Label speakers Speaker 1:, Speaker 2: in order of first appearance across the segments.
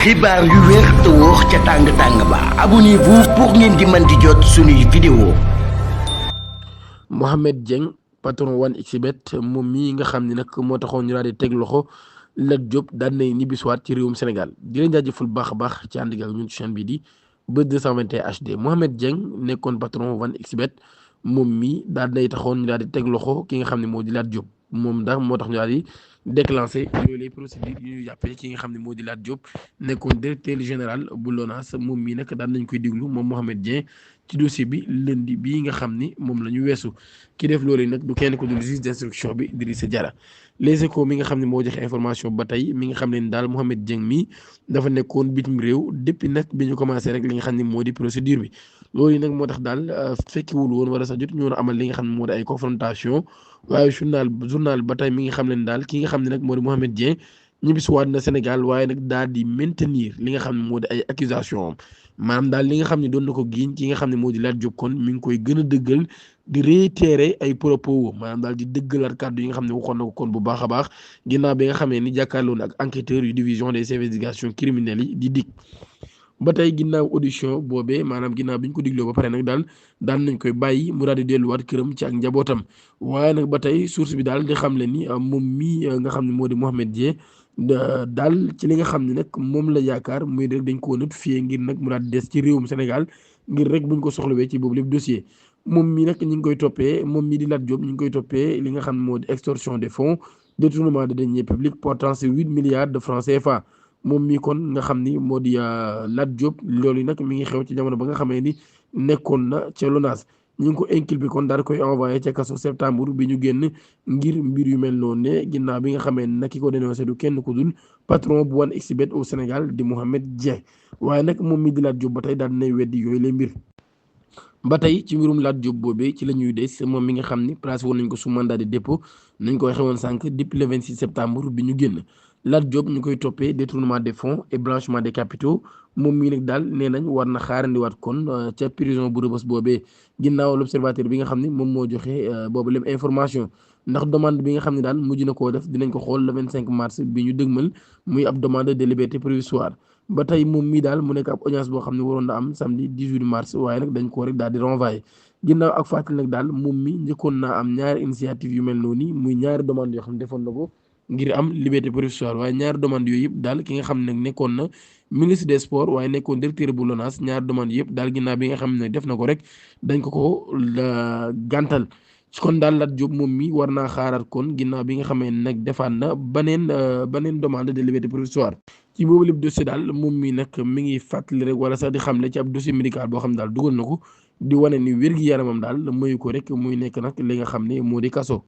Speaker 1: xibaar yu wér te wóor ca tàng ba abonnez-vous pour ngeen di mën di jot suñuy vidéo.
Speaker 2: Mohamed Dieng patron 1xBet moom mii nga xam ne nag moo taxoon ñu daal di teg loxo Lat Diop daan nay ñibbisiwaat ci réewum Sénégal di leen jaajëfal bu baax a baax ci ànd ak ñun ci chaîne bii di Buzz 221 HD. Mohamed Dieng nekkoon patron 1xBet moom mii daal nay taxoon ñu daal di teg loxo ki nga xam ne moo di Lat Diop moom ndax moo tax ñu daal di déclenché yooyu les procédures yu ñu jàppee ki nga xam ne moo di Lat Diop nekkoon directeur général bu LONASE moom mii nag daan nañ koy déglu moom Mohamed Dieng ci dossier bi lundi bii nga xam ni moom la ñu weesu ki def loolu nag du kenn ko dul juge d'instruction bi Idrissa Diarra. Les Échos mi nga xam ne moo joxe information ba tey mi nga xam ne daal Mohamed Dieng mi dafa nekkoon bitim réew depuis nag bi ñu commencé rek li nga xam ne moo di procédure bi loolu nag moo tax daal fekkiwul woon wala sax jot ñu amal li nga xam ne moo di ay confrontation waaye journal ba tey mi nga xam ne daal ki nga xam ne nag moo di Mohamed Dieng ñibbisiwaat na Sénégal waaye nag daal di maintenir li nga xam ne moo di ay accusation am maanaam daal li nga xam ne doon na ko giiñ ki nga xam ne moo di Lat Diop kon mi ngi koy gën a dëggal di réitérer ay propos maanaam daal di dëggalaat kàddu yi nga xam ne waxoon na ko kon bu baax a baax ginnaaw bi nga xamee ni jàkkaarloo na ak enquêteurs yu division des investigations criminelles yi di DIC. ba tey ginnaaw audition boobee maanaam ginnaaw bi ñu ko digloo ba pare nag daal daan nañ koy bàyyi mu daal di delluwaat këram ci ak njabootam waaye nag ba tey source bi daal di xam le ni moom mii nga xam ne moo di Mohamed Dieng daal ci li nga xam ne nag moom la yaakaar muy rek dañ koo notifié ngir nag mu daal di des ci réewum Sénégal ngir rek buñ ko soxlawee ci boobu lépp dossier moom mii nag ñu ngi koy toppee moom mii di Lat Diop ñu ngi koy toppee li nga xam ne moo di extorsion des fonds détournement de deniers publics portant sur 8 milliards de francs CFA. moom mii kon nga xam ni moo di Lat Diop loolu nag mi ngi xew ci jamono ba nga xamee ni nekkoon na ca LONASE ñu ngi ko inculpé kon daal koy envoyé ca kaso septembre bi ñu génn ngir mbir yu mel noonu ne ginnaaw bi nga xamee ne nag ki ko dénoncé du kenn ku dul patron bu 1xBet au Sénégal di Mohamed Dieng waaye nag moom mii di Lat Diop ba tey daal dinay weddi yooyu lay mbir. ba tey ci mbirum Lat Diop boobee ci la ñuy des moom mi nga xam ni placé woon nañ ko sous mandat de dépôt nañ ko waxee woon sànq depuis le 26 septembre bi ñu génn. Lat Diop ñu koy toppee détournement des fonds et blanchiment des capitaux moom mii nag daal nee nañ war na xaarandiwaat kon ca prison bu Rebeuss boobee ginnaaw l'observateur bi nga xam ne moom moo joxe boobu lépp information ndax demande bi nga xam ne daal mujj na koo def dinañ ko xool le 25 mars bi ñu dëgmal muy ab demande de liberté provisoire. ba tey moom mii daal mu nekk ab audience boo xam ne waroon na am samedi 18 mars waaye nag dañ koo rek daal di renvoyé ginnaaw ak fàttali nag daal moom mi njëkkoon naa am ñaari initiative yu mel noonu muy ñaari demande yoo xam ne defoon na ko ngir am liberté provisoire waaye ñaari demande yooyu yëpp daal ki nga xam ne nekkoon na ministre des sports waaye nekkoon directeur bu LONASE ñaari demande yëpp daal ginnaaw bi nga xam ne def na ko rek dañ ko gàntal kon daal Lat Diop moom mi war naa xaaraat kon ginnaaw bi nga xamee nag defaat na beneen demande de liberté provisoire ci boobu lépp dossier daal moom mi nag mi ngi fàttali rek wala sax di xamle ci ab dossier médical boo xam ne daal dugal na ko di wane ni wér-gi-yaramam daal mayu ko rek muy nekk nag li nga xam ne moo di kaso.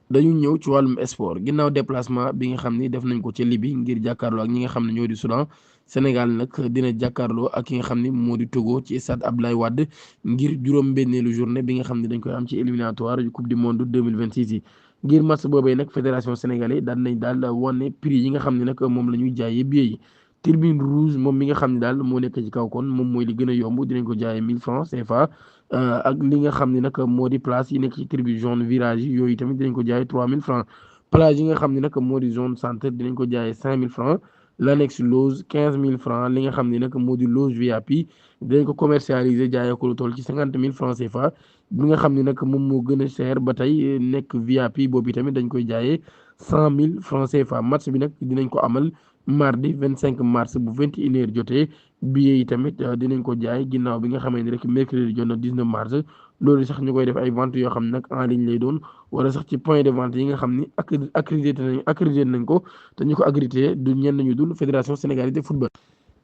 Speaker 2: dañu ñëw ci wàllum sport ginnaaw déplacement bi nga xam ni def nañ ko ca Libye ngir jàkkaarloo ak ñi nga xam ne ñoo di Soudan Sénégal nag dina jàkkaarloo ak ki nga xam ne moo di Togo ci stade Abdoulaye Wade ngir juróom-benneelu journée bi nga xam ne dañ koy am ci éliminatoire yu coupe du monde 2026 yi ngir match boobee nag fédération sénégalaise daan nañ daal wane prix yi nga xam ne nag moom la ñuy jaayee billets yi. Tribune rouge moom mi nga xam ne daal moo nekk ci kaw kon moom mooy li gën a yomb dinañ ko jaayee 1000 francs CFA ak li nga xam ne nag moo di place yi nekk ci tribune jaune virage yi yooyu tamit dinañ ko jaayee 3000 francs plage yi nga xam ne nag moo di zone centre dinañ ko jaayee 5000 francs l'annexe loge 15000 francs li nga xam ne nag moo di loge VIP dinañ ko commercialiser jaayee ko lu toll ci 50000 francs CFA bi nga xam ne nag moom moo gën a cher ba tey nekk VIP boobu tamit dañ koy jaayee 100000 francs CFA match bi nag dinañ ko amal mardi 25 mars bu 21h jotee billets yi tamit dinañ ko jaay ginnaaw bi nga xamee ni rek mercredi jot na 19 mars loolu sax ñu koy def ay ventes yoo xam ne nag en ligne lay doon wala sax ci point de vente yi nga xam ni accrédité nañ ko te ñu ko accrédité du ñenn ñu dul fédération sénégalaise de football.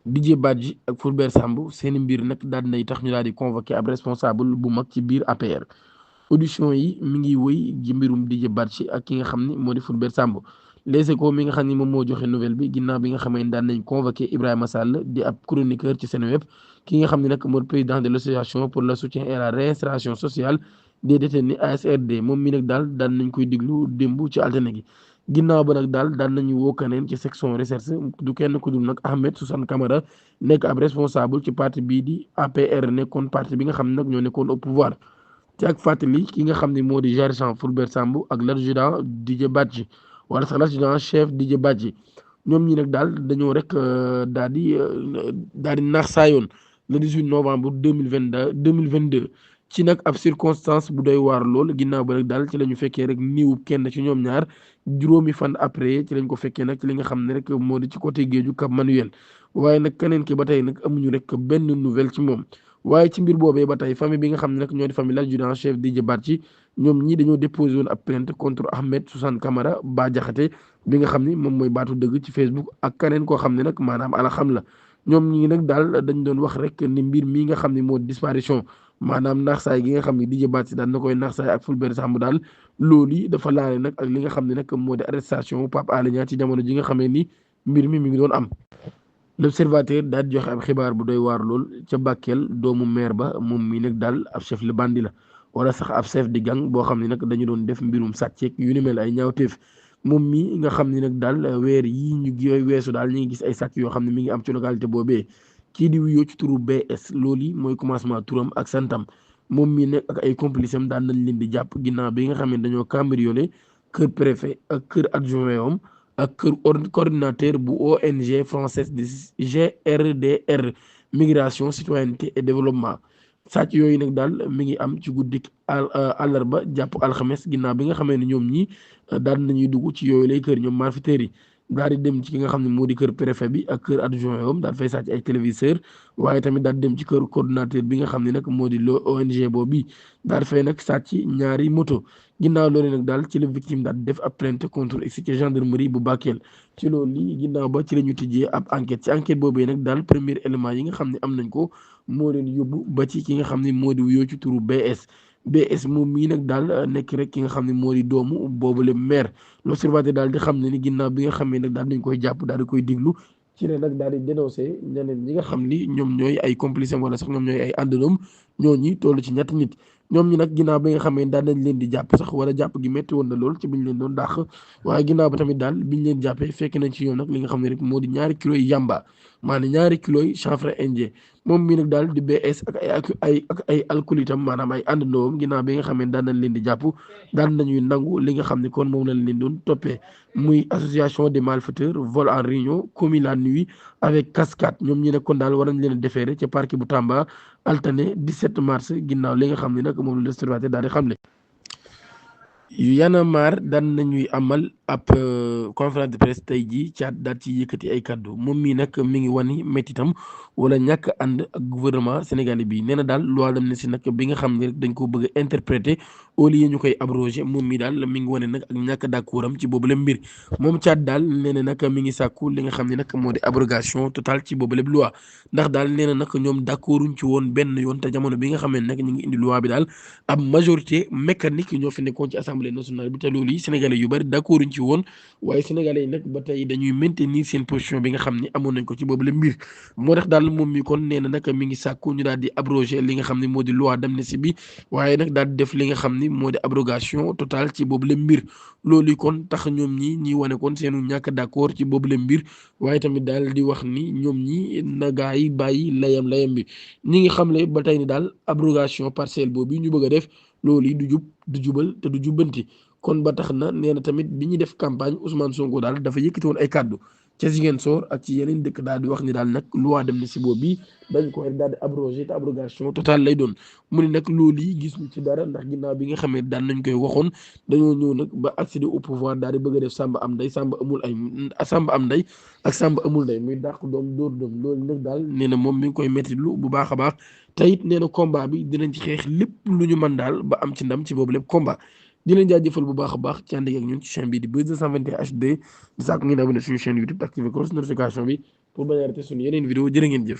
Speaker 2: Didier Badji ak Fulbert Sambou seen mbir nag daal dinay tax ñu daal di convoqué ab responsable bu mag ci biir APR audition yi mi ngi wëy ji mbirum Didier Badji ak ki nga xam ni moo di Fulbert Sambou. Les Échos mi nga xam ni moom moo joxe nouvelle bi ginnaaw bi nga xamee daan nañ convoqué Ibrahima Sall di ab chroniqueur ci Seneweb ki nga xam ne nag mooy président de l'association pour le soutien et la réinstallation sociale des détenus ASRD moom mi nag daal daan nañ koy diglu démb ci altine gi ginnaaw ba nag daal daan nañu woo keneen ci section recherche du kenn ku dul nag Ahmed Suzanne Camara nekk ab responsable ci parti bii di APR nekkoon parti bi nga xam ne nag ñoo nekkoon au pouvoir ci ak fàttali ki nga xam ne moo di Sergent Fulbert Sambou ak l'adjudant Didier Badji wala sax l'adjudant chef Didier Badji ñoom ñi nag daal dañoo rek daal di naax saayoon le 18 novembre 2022 ci nag ab circonstance bu doy waar lool ginnaaw ba rek daal ci la ñu fekkee rek niiw kenn ci ñoom ñaar juróomi fan après ci lañ ko fekkee nag ci li nga xam ne rek moo di ci côté géeju Cap Manuel waaye nag keneen ki ba tey nag amuñu rek benn nouvelle ci moom. waaye ci mbir boobee ba tey famille bi nga xam ne nag ñoo di famille l'adjudant chef Didier Badji ñoom ñii dañoo déposé woon ab plainte contre Ahmed Suzanne Camara Bah Diakhaté bi nga xam ni moom mooy baatu dëgg ci Facebook ak keneen koo xam ne nag maanaam ala xam la ñoom ñii nag daal dañ doon wax rek ni mbir mii nga xam ne moo disparition maanaam naax saay gi nga xam ne Didier Badji daal na koy naax saay ak Fulbert Sambou daal loolu yi dafa laale nag ak li nga xam ne nag moo di arrestation Pape Alé Niang ci jamono ji nga xamee ni mbir mi ngi doon am. L'observateur daal di joxe ab xibaar bu doy waar lool ca Bakel doomu maire ba moom mii nag daal ab chef le bandi la wala sax ab chef di gang boo xam ne nag dañu doon def mbirum sàcceeg yu ni mel ay ñaawteef moom mii nga xam ne nag daal weer yii ñu yooyu weesu daal ñu ngi gis ay sàcc yoo xam ne mi ngi am ci localité boobee kii di wuyoo ci turu BS loolu yi mooy commencement turam ak santam moom mii nag ak ay complice am daan nañ leen di jàpp ginnaaw bi nga xam ne dañoo cambriolé kër préfet ak kër adjoint am ak kër coordinateur bu ONG française de GRDR migration citoyenneté et développement sàcc yooyu nag daal mi ngi am ci guddik àllarba jàpp alxames ginnaaw bi nga xamee ne ñoom ñi daal nañuy dugg ci yooyu lay kër ñoom malfaiteurs yi daal di dem ci ki nga xam ne moo di kër préfet bi ak kër adjoint yoom daal fay sàcc ay téléviseur waaye tamit daal dem ci kër coordinateur bi nga xam ne nag moo di lo ONG boobu daal fay nag sàcc ñaari moto ginnaaw loolu nag daal ci la victime daal def ab plainte contre ci gendarmerie bu Bakel ci loolu lii ginnaaw ba ci la ñu tijjee ab enquête ci enquête boobee nag daal premier élément yi nga xam ne am nañ ko moo leen yóbbu ba ci ki nga xam ne moo di wuyoo ci turu BS moom mii nag daal nekk rek ki nga xam ne moo di doomu boobule maire l'observateur daal di xam ne ni ginnaaw bi nga xam ne nag daal dañ koy jàpp daal di koy diglu ci ne nag daal di dénoncé ñeneen ñi nga xam ni ñoom ñooy ay complice wala sax ñoom ñooy ay àndandoom ñooñi toll ci ñetti nit ñoom ñi nag ginnaaw bi nga xam ne daal dañ leen di jàpp sax wala jàpp gi métti woon na lool ci biñ leen doon dàq waaye ginnaaw ba tamit daal biñ leen jàppee fekk nañ ci ñoom nag li nga xam ne rek moo di 2 kilos yi yamba maanaam 2 kilos yi chanvre indien moom mii nag daal di BS ak ay alcoolitam maanaam ay àndandoom ginnaaw bi nga xam ne daan nañ leen di jàpp daan nañuy nangu li nga xam ne kon moom lañ leen doon toppee muy association des malfaiteurs vol en réunion commis la nuit avec cascade ñoom ñi ne kon daal war nañ leen a déférer ca parquet bu Tamba altine 17 mars ginnaaw li nga xam ne nag moom la l'Observateur daal di xamle. Y'en a marre daan nañuy amal ab conférence de presse tey jii caat daal ci yëkkati ay kaddu moom mii nag mi ngi wani méttitam wala ñàkk ànd ak gouvernement sénégalais bi nee na daal loi d'amnistie nag bi nga xam ne rek dañ ko bëgg a interpréter au lieu ñu koy abrogé moom mii daal mi ngi wane nag ak ñàkk d'accord am ci boobule mbir moom caat daal nee na nag mi ngi sàkku li nga xam ne nag moo di abrogation totale ci boobule loi ndax daal nee na nag ñoom d'accorduñ ci woon benn yoon te jamono bi nga xam ne nag ñu ngi indi loi bi daal ab majorité mécanique ñoo fi nekkoon ci assemblée nationale bi te loolu yi sénégalais yu bari d'accorduñ ci woon waaye sénégalais yi nag ba tey dañuy maintenir seen position bi nga xam ne amoon nañ ko ci boobule mbir moo tax daal moom mi kon nee na nag mi ngi sàkku ñu daal di abroger li nga xam ne moo di loi d'amnistie bi waaye nag daal di def li nga xam ni moo di abrogation totale ci boobule mbir loolu kon tax ñoom ñi wane kon seenu ñàkk d'accord ci boobule mbir waaye tamit daal di wax ni ñoom ñi na gaa yi bàyyi layam bi ñi ngi xamle ba tey ni daal abrogation partielle boobu ñu bëgg a def loolu yi du jub du jubal te du jubbanti kon ba tax na nee na tamit bi ñuy def campagne Ousmane Sonko daal dafa yëkkati woon ay kàddu ca Ziguinchor ak ci yeneen dëkk daal di wax ni daal nag loi d'amnistie boobu bi dañ ko daal di abrogé te abrogation totale lay doon mu ne nag loolu yi gis ñu ci dara ndax ginnaaw bi nga xamee daan nañ koy waxoon dañoo ñëw nag ba accéder au pouvoir daal di bëgg a def sàmba am ndey sàmba amul ay sàmba am ndey ak sàmba amul ndey muy dàq doom dóor doom loolu nag daal nee na moom mi ngi koy métti lu bu baax a baax te it nee na combat bi dinañ ci xeex lépp lu ñu mën daal ba am ci ndam ci boobu lépp combat di leen jaajëfal bu baax a baax ci ànd ak ñun ci chaîne bi di Buzz 221 HD di sàkku ngeen abonné suñu chaîne YouTube activé cloche notification bi pour bañ a rater suñu yeneen vidéo jërë ngeen jëf